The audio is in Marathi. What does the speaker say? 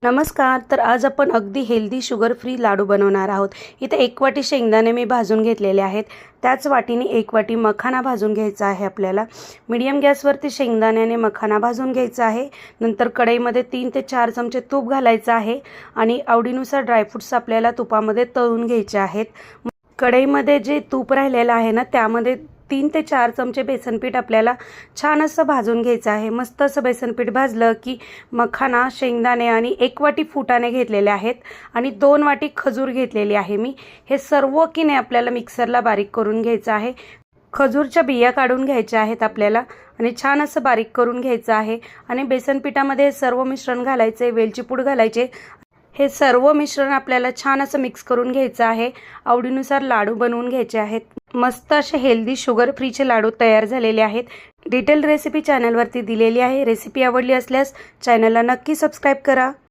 नमस्कार. तर आज आपण अगदी हेल्दी शुगर फ्री लाडू बनवणार आहोत. इथे 1 वाटी शेंगदाणे मी भाजून घेतलेले आहेत. त्याच वाटीने 1 वाटी मखाना भाजून घ्यायचा आहे आपल्याला. मीडियम गॅसवरती शेंगदाण्याने मखाना भाजून घ्यायचा आहे. नंतर कढईमध्ये 3 ते 4 चमचे तूप घालायचं आहे आणि आवडीनुसार ड्रायफ्रुट्स आपल्याला तुपामध्ये तळून घ्यायचे आहेत. कढईमध्ये जे तूप राहिलेलं आहे ना, त्यामध्ये 3 ते 4 चमचे बेसनपीठ आपल्याला छान असं भाजून घ्यायचं आहे. मस्त असं बेसनपीठ भाजलं की मखाना, शेंगदाणे आणि 1 वाटी फुटाणे घेतलेले आहेत आणि 2 वाटी खजूर घेतलेली आहे मी. हे सर्व की नाही आपल्याला मिक्सरला बारीक करून घ्यायचं आहे. खजूरच्या बिया काढून घ्यायच्या आहेत आपल्याला आणि छान असं बारीक करून घ्यायचं आहे आणि बेसनपीठामध्ये हे सर्व मिश्रण घालायचे, वेलची पूड घालायचे. हे सर्व मिश्रण आपल्याला छान असं मिक्स करून घ्यायचं आहे. आवडीनुसार लाडू बनवून घ्यायचे आहेत. मस्त असे हेल्दी शुगर फ्रीचे लाडू तयार झालेले आहेत. डिटेल रेसिपी चॅनलवरती दिलेली आहे. रेसिपी आवडली असल्यास चॅनलला नक्की सबस्क्राईब करा.